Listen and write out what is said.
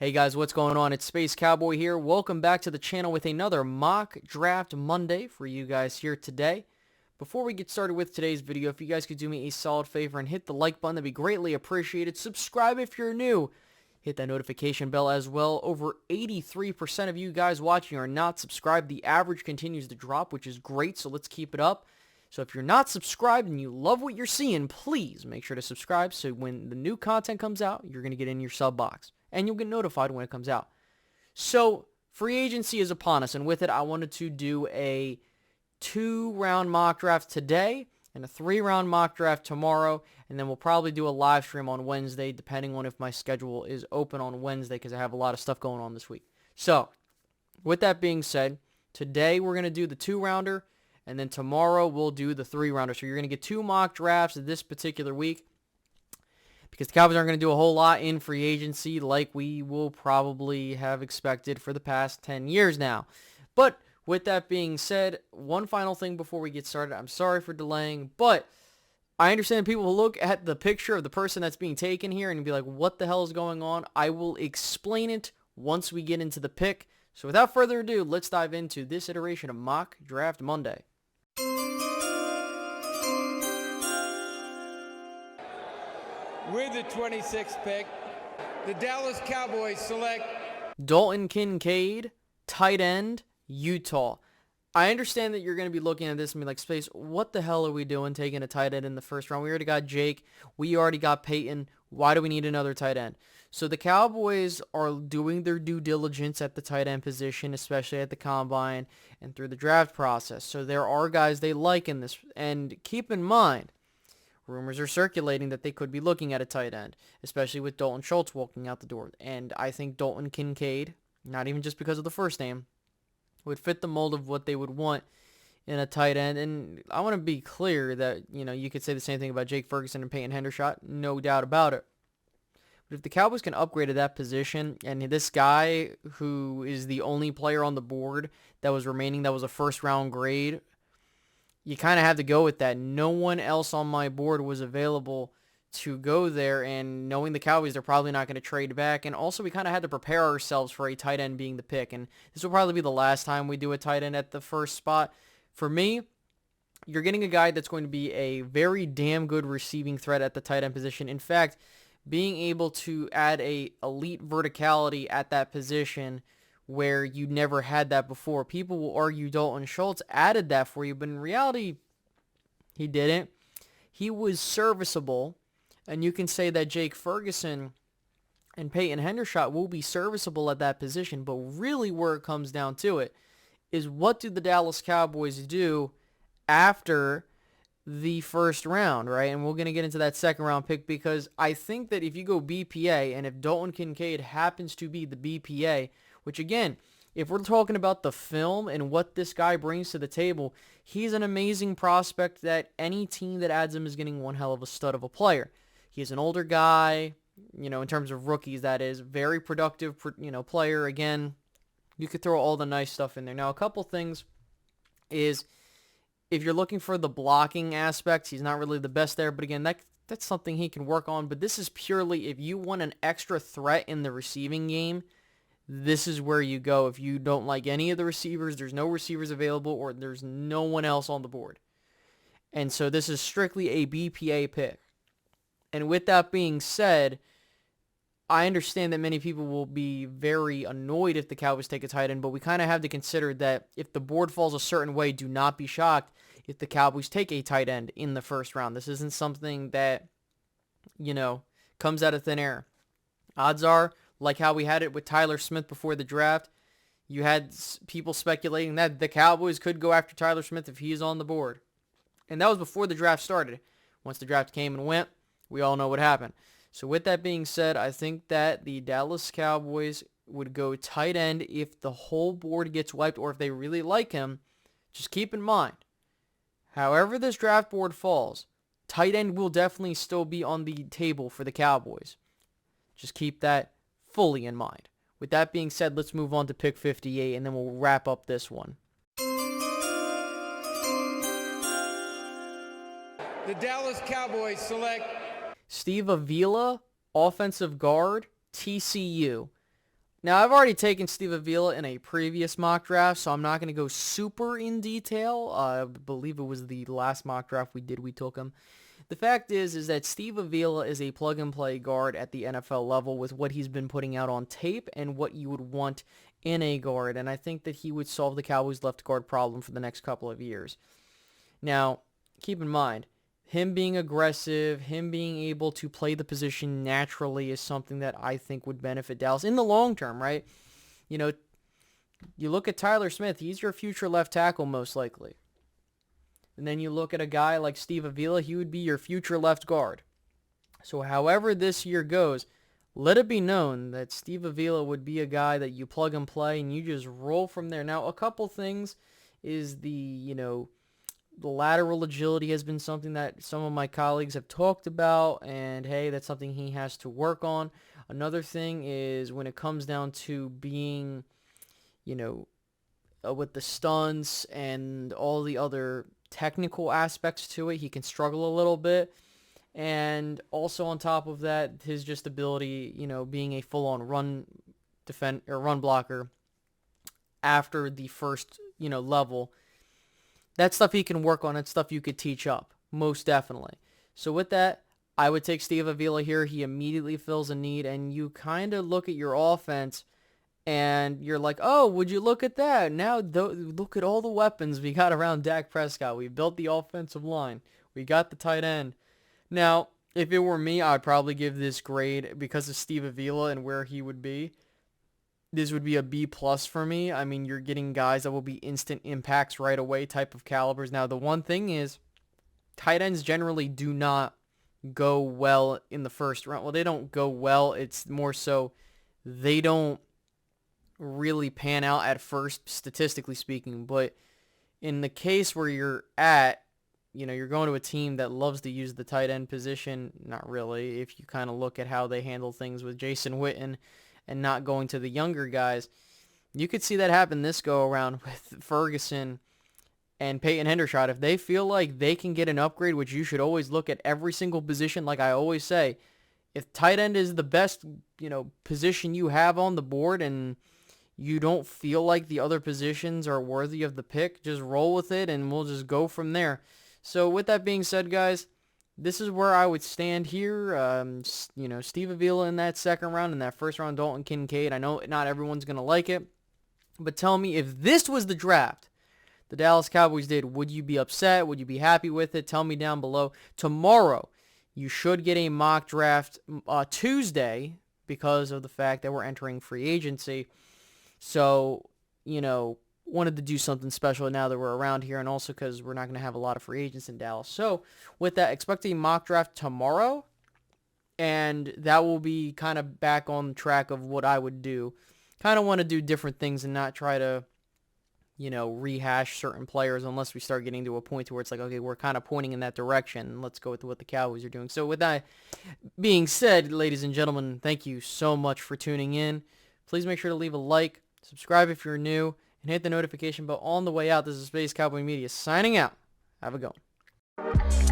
Hey guys, what's going on? It's Space Cowboy here. Welcome back to the channel with another Mock Draft Monday for you guys here today. Before we get started with today's video, if you guys could do me a solid favor and hit the like button, that'd be greatly appreciated. Subscribe if you're new. Hit that notification bell as well. Over 83% of you guys watching are not subscribed. The average continues to drop, which is great, so let's keep it up. So if you're not subscribed and you love what you're seeing, please make sure to subscribe so when the new content comes out, you're going to get in your sub box. And you'll get notified when it comes out. So free agency is upon us, and with it, I wanted to do a 2-round mock draft today and a 3-round mock draft tomorrow, and then we'll probably do a live stream on Wednesday, depending on if my schedule is open on Wednesday, because I have a lot of stuff going on this week. So with that being said, today we're going to do the 2-rounder, and then tomorrow we'll do the 3-rounder. So you're going to get 2 mock drafts this particular week, because the Cowboys aren't going to do a whole lot in free agency like we will probably have expected for the past 10 years now. But with that being said, one final thing before we get started. I'm sorry for delaying, but I understand people will look at the picture of the person that's being taken here and be like, what the hell is going on? I will explain it once we get into the pick. So without further ado, let's dive into this iteration of Mock Draft Monday. With the 26th pick, the Dallas Cowboys select Dalton Kincaid, tight end, Utah. I understand that you're going to be looking at this and be like, Space, what the hell are we doing taking a tight end in the first round? We already got Jake. We already got Peyton. Why do we need another tight end? So the Cowboys are doing their due diligence at the tight end position, especially at the combine and through the draft process. So there are guys they like in this. And keep in mind, rumors are circulating that they could be looking at a tight end, especially with Dalton Schultz walking out the door. And I think Dalton Kincaid, not even just because of the first name, would fit the mold of what they would want in a tight end. And I want to be clear that, you could say the same thing about Jake Ferguson and Peyton Hendershot, no doubt about it. But if the Cowboys can upgrade at that position, and this guy who is the only player on the board that was remaining that was a first-round grade, you kind of have to go with that. No one else on my board was available to go there, and knowing the Cowboys, they're probably not going to trade back. And also, we kind of had to prepare ourselves for a tight end being the pick, and this will probably be the last time we do a tight end at the first spot. For me, you're getting a guy that's going to be a very damn good receiving threat at the tight end position. In fact, being able to add a elite verticality at that position where you never had that before. People will argue Dalton Schultz added that for you, but in reality, he didn't. He was serviceable, and you can say that Jake Ferguson and Peyton Hendershot will be serviceable at that position, but really where it comes down to it is, what do the Dallas Cowboys do after the first round, right? And we're going to get into that second round pick, because I think that if you go BPA, and if Dalton Kincaid happens to be the BPA, which again, if we're talking about the film and what this guy brings to the table, he's an amazing prospect that any team that adds him is getting one hell of a stud of a player. He's an older guy, in terms of rookies, that is, very productive, player. Again, you could throw all the nice stuff in there. Now, a couple things is, if you're looking for the blocking aspects, he's not really the best there, but again, that's something he can work on. But this is purely if you want an extra threat in the receiving game, this is where you go. If you don't like any of the receivers, there's no receivers available, or there's no one else on the board. And so this is strictly a BPA pick. And with that being said, I understand that many people will be very annoyed if the Cowboys take a tight end, but we kind of have to consider that if the board falls a certain way, do not be shocked if the Cowboys take a tight end in the first round. This isn't something that, comes out of thin air. Odds are, like how we had it with Tyler Smith before the draft, you had people speculating that the Cowboys could go after Tyler Smith if he's on the board. And that was before the draft started. Once the draft came and went, we all know what happened. So with that being said, I think that the Dallas Cowboys would go tight end if the whole board gets wiped, or if they really like him. Just keep in mind, however this draft board falls, tight end will definitely still be on the table for the Cowboys. Just keep that fully in mind. With that being said, let's move on to pick 58, and then we'll wrap up this one. the Dallas Cowboys select Steve Avila, offensive guard, TCU. Now, I've already taken Steve Avila in a previous mock draft, so I'm not going to go super in detail. I believe it was the last mock draft we did, we took him. The fact is that Steve Avila is a plug-and-play guard at the NFL level with what he's been putting out on tape and what you would want in a guard, and I think that he would solve the Cowboys' left guard problem for the next couple of years. Now, keep in mind, him being aggressive, him being able to play the position naturally is something that I think would benefit Dallas in the long term, right? You know, you look at Tyler Smith, he's your future left tackle most likely. And then you look at a guy like Steve Avila, he would be your future left guard. So however this year goes, let it be known that Steve Avila would be a guy that you plug and play and you just roll from there. Now, a couple things is the lateral agility has been something that some of my colleagues have talked about, and hey, that's something he has to work on. Another thing is when it comes down to being, with the stunts and all the other technical aspects to it, he can struggle a little bit. And also on top of that, his just ability, being a full-on run blocker after the first, level. That's stuff he can work on. It's stuff you could teach up, most definitely. So with that, I would take Steve Avila here. He immediately fills a need, and you kind of look at your offense, and you're like, oh, would you look at that? Now look at all the weapons we got around Dak Prescott. We built the offensive line. We got the tight end. Now, if it were me, I'd probably give this grade because of Steve Avila and where he would be. This would be a B plus for me. I mean, you're getting guys that will be instant impacts right away type of calibers. Now, the one thing is, tight ends generally do not go well in the first round. Well, they don't go well. It's more so they don't really pan out at first, statistically speaking. But in the case where you're at, you're going to a team that loves to use the tight end position. Not really. If you kind of look at how they handle things with Jason Witten and not going to the younger guys, you could see that happen this go around with Ferguson and Peyton Hendershot. If they feel like they can get an upgrade, which you should always look at every single position, like I always say, if tight end is the best, position you have on the board and you don't feel like the other positions are worthy of the pick, just roll with it and we'll just go from there. So with that being said, guys, this is where I would stand here. Steve Avila in that second round, in that first round, Dalton Kincaid. I know not everyone's going to like it, but tell me, if this was the draft the Dallas Cowboys did, would you be upset? Would you be happy with it? Tell me down below. Tomorrow, you should get a mock draft Tuesday because of the fact that we're entering free agency. So, wanted to do something special now that we're around here, and also because we're not going to have a lot of free agents in Dallas. So with that, expect a mock draft tomorrow, and that will be kind of back on track of what I would do. Kind of want to do different things and not try to, rehash certain players unless we start getting to a point where it's like, okay, we're kind of pointing in that direction. Let's go with what the Cowboys are doing. So with that being said, ladies and gentlemen, thank you so much for tuning in. Please make sure to leave a like, subscribe if you're new, and hit the notification bell on the way out. This is Space Cowboy Media signing out. Have a good one.